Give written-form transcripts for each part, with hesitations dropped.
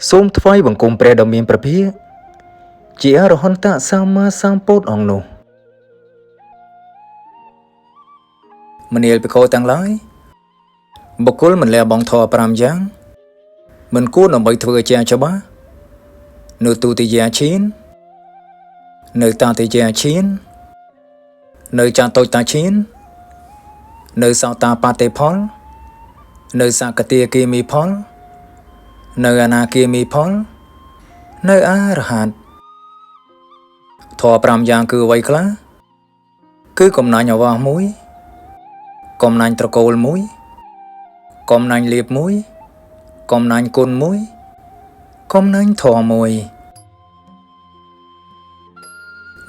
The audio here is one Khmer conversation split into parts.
សូមថ្វាយបង្គំព្រះដ៏មានព្រះភិក្ខជាអរហន្តសម្មាសម្ពុទ្ធអង្គនោះមនាលភិក្ខុទាំងឡាយបុគ្គលមិនលះបង់ធម៌5យ៉ាងមិនគួរដើម្បីធ្វើជាច្បាស់នៅទុតិយាឈាននៅតតិយាឈាននៅចតុតាឈាននៅសោតាបត្តិផលនៅសកតាគិមីផលនៅអនាគិមីផលនៅអរហន្តធម៌5យ៉ាងគឺអ្វីខ្លះគឺកំណាញ់អាវាសមួយកំណាញ់ត្រកូលមួយកំណាញ់លៀបមួយកំណាញ់គុណមួយកំណាញ់ធម៌មួយ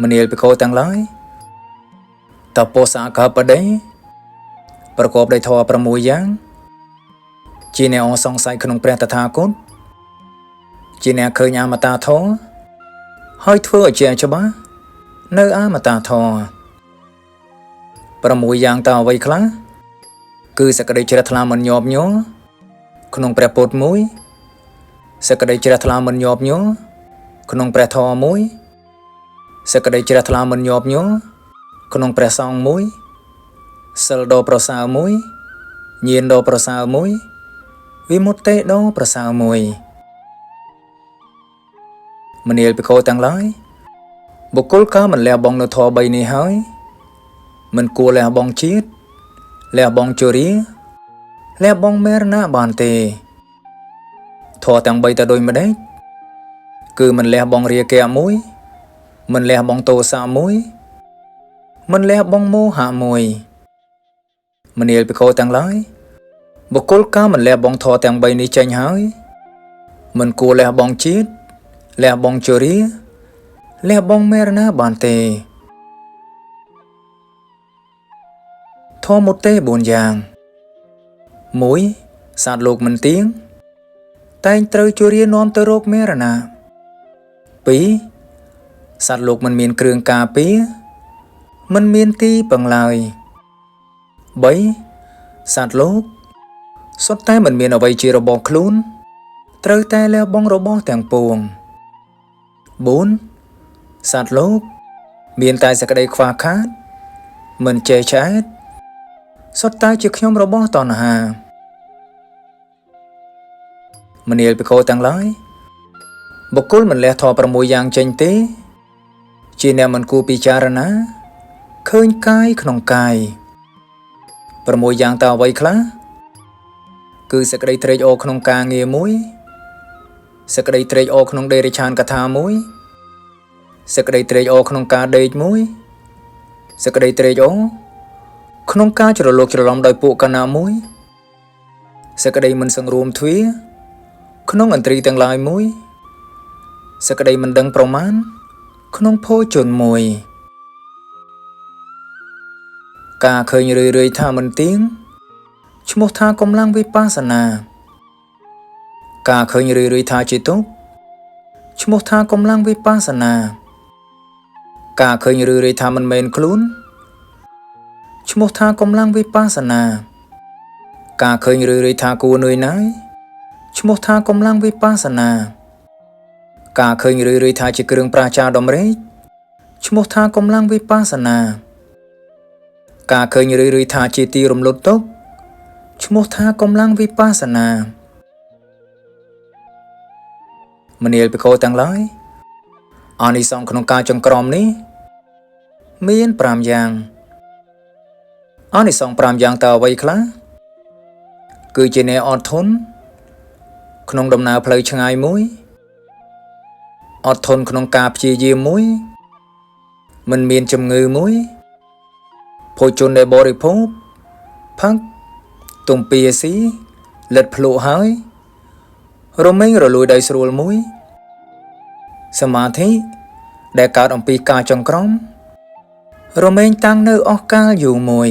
មនាលភិក្ខុទាំងឡាយតពោសាកបដិប្រកបដោយធម៌6យ៉ាងជាអ្នកអសង្ស័យក្នុងព្រះតថាគតជាអ្នកឃើញអមតាធម៌ហើយធ្វើឲ្យជាច្បាស់នៅអមតាធម៌6យ៉ាងតើអ្វីខ្លះគឺសក្តិជ្រះថ្លាមិនញាប់ញ័រក្នុងព្រះពុទ្ធមួយសក្តិជ្រះថ្លាមិនញាប់ញ័រក្នុងព្រះធម៌មួយសក្តិជ្រះថ្លាមិនញាប់ញ័រក្នុងព្រះសង្ឃមួយសិលដ៏ប្រសើរមួយញាណដ៏ប្រសើរមួយវិមុតតិដ៏ប្រសើរមួយមនាលភិក្ខុទាំងឡាយបុគ្គលក៏មិនលះបង់នៅធម៌3នេះហើយមិនគួរលះបង់ជាតិលះបង់ជរាលះបង់មរណៈបានទេធម៌ទាំង3ទៅដូចម្ដេចគឺមិនលះបង់រាគៈមួយមិនលះបង់ទោសៈមួយមិនលះបង់មោហៈមួយមនាលភិក្ខុទាំងឡាយបុគ្គលក៏មិនលះបង់ធម៌ទាំង3នេះចេញហើយមិនគួរលះបង់ជាតិលះបង់ជរាលះបង់មរណៈបានទេធម៌មុតទេ4យ៉ាង1សត្វលោកមិនទៀងតែងត្រូវជរានាំទៅរកមរណៈ2សត្វលោកមិនមានគ្រឿងការពារមិនមានទីពឹងឡើយ3សត្វលោកសុទ្ធតែមិនមានអ្វីជារបស់ខ្លួនត្រូវតែលះបង់របស់ទាំងពួង4សត្វលោកមានតែសេចក្តីខ្វះខាតមិនចេះឆ្អែតសុទ្ធតែជាខ្ញុំរបស់តណ្ហាមនាលភិក្ខុទាំងឡាយបុគ្គលមិនលះធម៌6យ៉ាងចេញទេជាអ្នកមិនគួរពិចារណាឃើញកាយក្នុងកាយ6យ៉ាងតើអ្វីខ្លះគឺសេចក្តីត្រេកអរក្នុងការងារមួយសេចក្តីត្រេកអរក្នុងដេរឆានកថាមួយសេចក្តីត្រេកអរក្នុងការដេកមួយសេចក្តីត្រេកអរក្នុងការច្រឡោកច្រឡំដោយពួកកណាមួយសេចក្តីមិនសង្រួមទ្វាក្នុងឥន្ទ្រីទាំងឡាយមួយសេចក្តីមិនដឹងប្រមាណក្នុងភោជនមួយការឃើញរឿយៗថាមិនទៀងឈ្មោះថាកម្លាំងវិបស្សនាការឃើញរឿយៗថាជាទុក្ខឈ្មោះថាកម្លាំងវិបស្សនាការឃើញរឿយៗថាមិនមែនខ្លួនឈ្មោះថាកម្លាំងវិបស្សនាការឃើញរឿយៗថាគួរនឿយណាយឈ្មោះថាកម្លាំងវិបស្សនាការឃើញរឿយៗថាជាគ្រឿងប្រាជ្ញាដំរេកឈ្មោះថាកម្លាំងវិបស្សនាការឃើញរឿយៗថាជាទីរំលត់ទុក្ខឈ្មោះថាកម្លាំងវិបស្សនាមនាលភិក្ខុទាំងឡាយអានិសង្សក្នុងការចង្ក្រមនេះមាន5យ៉ាងអានិសង្ស5យ៉ាងតើអ្វីខ្លះគឺជាអ្នកអត់ធន់ក្នុងដំណើរផ្លូវឆ្ងាយមួយអត់ធន់ក្នុងការព្យាយាមមួយមិនមានជំងឺមួយភោជនដែលបរិភោគផឹកទំពាស៊ីលិតភ្លក់ហើយរមែងរលួយដោយស្រួលមួយសមាធិដែលកើតអំពីការចង្ក្រមរមែងតាំងនៅអស់កាលយូរមួយ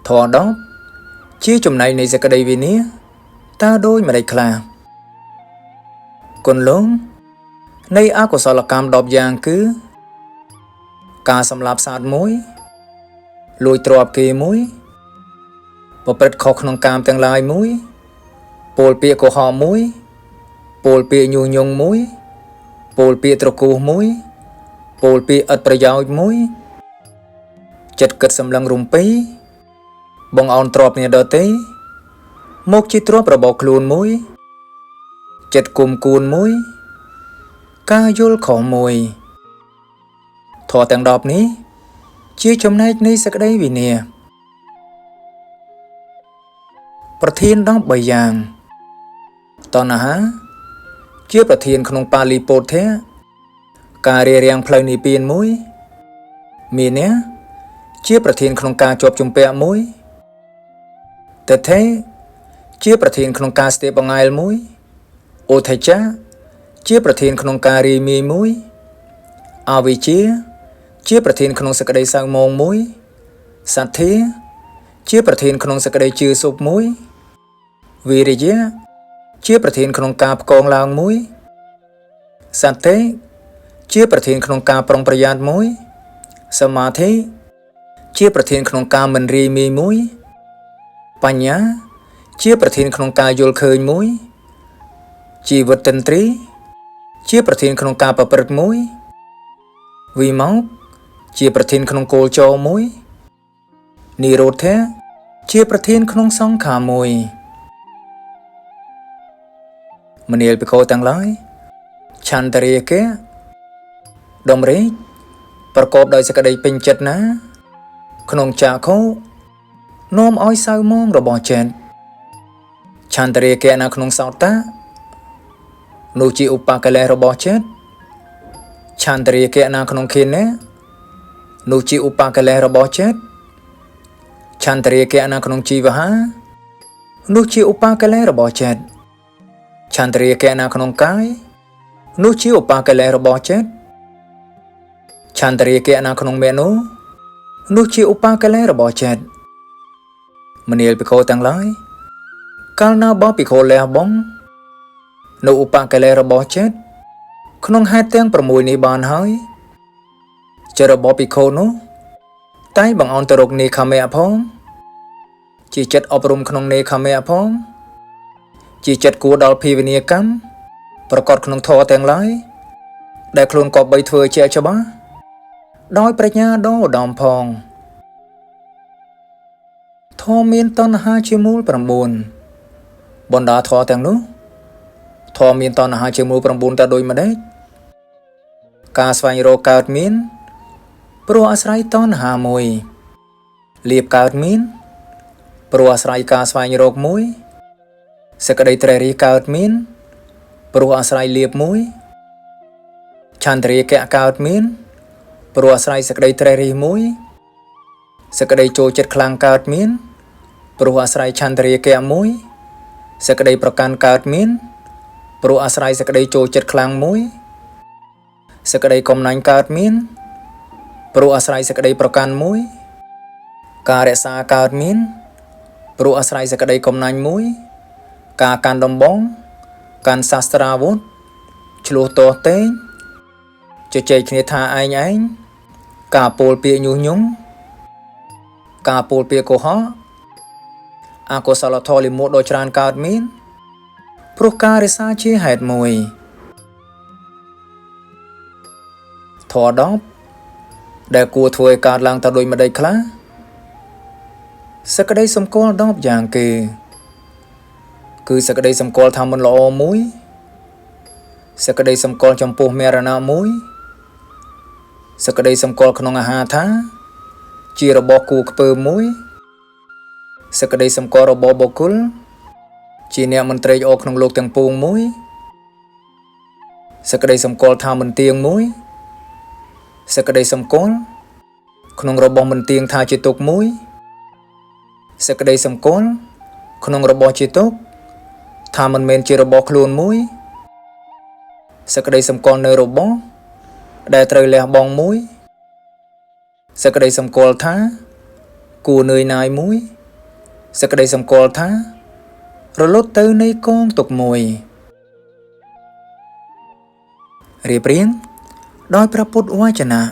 ធម៌10ជាចំណែកនៃសេចក្តីវិន័យតើដូចម្ដេចខ្លះគុណលងនៃអកុសលកម្ម10យ៉ាងគឺការសម្លាប់សត្វមួយលួចទ្រព្យគេមួយប្រព្រឹត្តខុសក្នុងកាមទាំងឡាយមួយ Pol pia ko ho mui, pol pia nhu nhung mui, pol pia trô cú mui, pol pia ất prajoj mui, chật kịch xâm lăng rung pi, bong on trop nia đơ tế, mốc chi trop robot luôn mui, chật cùng cuốn mui, ca yul khổ mui. Thọ tàng đọc ní, chia chom nách ní sắc đây vì nè. ประธานដប់3យ៉ាងតណ្ហាជាប្រធានក្នុងបាលីពោធិការរៀបរៀងផ្លូវនិព្វានមួយមានៈជាប្រធានក្នុងការជាប់ជំពាក់មួយតថេជាប្រធានក្នុងការស្ទាបបង្អែលមួយអូថេចាជាប្រធានក្នុងការរីមីមួយអវិជ្ជាប្រធានក្នុងសក្តីសៅមងមួយសទ្ធាជាប្រធានក្នុងសក្តីជឿសុបមួយវិរិយៈជាប្រធានក្នុងការផ្គងឡើងមួយសន្តិជាប្រធានក្នុងការប្រុងប្រយ័ត្នមួយសមាធិជាប្រធានក្នុងការមិនរីមីមួយបញ្ញាជាប្រធានក្នុងការយល់ឃើញមួយជីវិតតន្ត្រីជាប្រធានក្នុងការប្រព្រឹត្តមួយវិមោក្ខជាប្រធានក្នុងគោលចរមួយនិរោធៈជាប្រធានក្នុងសង្ខារមួយមនាលភិក្ខុទាំងឡាយឆន្ទរាគៈដំរេកប្រកបដោយសេចក្តីពេញចិត្តណាក្នុងចាខុនាំឲ្យសៅមងរបស់ចិត្តឆន្ទរាគៈនៅក្នុងសោតានោះជាឧបកិលេសរបស់ចិត្តឆន្ទរាគៈនៅក្នុងខិនៈនោះជាឧបកិលេសរបស់ចិត្តឆន្ទរាគៈនៅក្នុងជីវហានោះជាឧបកិលេសរបស់ចិត្តឆន្ទរាគៈនៅក្នុងកាយនោះជាឧបកិលេសរបស់ចិត្តឆន្ទរាគៈនៅក្នុងមេនុនោះជាឧបកិលេសរបស់ចិត្តមនាលភិក្ខុទាំងឡាយកាលណាបភិក្ខុលះបង់នៅឧបកិលេសរបស់ចិត្តក្នុងហេតុទាំង6នេះបានហើយជារបស់ភិក្ខុនោះតែបង្អន់ទៅរកនេក្ខមៈផងជាចិត្តអប់រំក្នុងនេក្ខមៈផងជាចិត្តគួរដល់ភាវនាកម្មប្រកបក្នុងធម៌ទាំងឡាយដែលខ្លួនក៏បីធ្វើជាច្បាស់ដោយប្រាជ្ញាដ៏ឧត្តមផងធម៌មានតណ្ហាជាមូល9បណ្ដាធម៌ទាំងនោះធម៌មានតណ្ហាជាមូល9តើដូចម្ដេចការស្វែងរកកើតមានព្រោះអាស្រ័យតណ្ហាមួយលៀបកើតមានព្រោះអាស្រ័យការស្វែងរកមួយសេចក្តីត្រេះរិះកើតមានព្រោះអាស្រ័យលៀបមួយឆន្ទរាគៈកើតមានព្រោះអាស្រ័យសេចក្តីត្រេះរិះមួយសេចក្តីចូលចិត្តខ្លាំងកើតមានព្រោះអាស្រ័យឆន្ទរាគៈមួយសេចក្តីប្រកាន់កើតមានព្រោះអាស្រ័យសេចក្តីចូលចិត្តខ្លាំងមួយសេចក្តីកំណាញ់កើតមានព្រោះអាស្រ័យសេចក្តីប្រកាន់មួយការរក្សាកើតមានព្រោះអាស្រ័យសេចក្តីកំណាញ់មួយការកាន់ដំបងកាន់សាស្ត្រាវុធឆ្លោះទាស់ទែងជជែកគ្នាថាឯងការពោលពាក្យញុះញង់ការពោលពាក្យកុហកអកុសលធម៌លិមួតដ៏ច្រើនកើតមានព្រោះការរិសាជាហេតុមួយធម៌10ដែលគួរធ្វើឲ្យកើតឡើងតើដូចម្ដេចខ្លះសេចក្តីសម្គាល់10យ៉ាងគឺសេចក្តីសម្គាល់ថាមិនល្អមួយសេចក្តីសម្គាល់ចំពោះមរណៈមួយសេចក្តីសម្គាល់ក្នុងអាហារថាជារបស់គួរខ្ពើមមួយសេចក្តីសម្គាល់របស់បុគ្គលជាអ្នកមិនត្រេកអរក្នុងលោកទាំងពួងមួយសេចក្តីសម្គាល់ថាមិនទៀងមួយសេចក្តីសម្គាល់ក្នុងរបស់មិនទៀងថាជាទុក្ខមួយសេចក្តីសម្គាល់ក្នុងរបស់ជាទុក្ខថាមិនមែនជារបស់ខ្លួនមួយសេចក្តីសម្គាល់នៅរបស់ដែលត្រូវលះបង់មួយសេចក្តីសម្គាល់ថាគួរនឿយណាយមួយសេចក្តីសម្គាល់ថារលត់ទៅនៃកងទុកមួយរៀបរៀងដោយព្រះពុទ្ធវចនៈ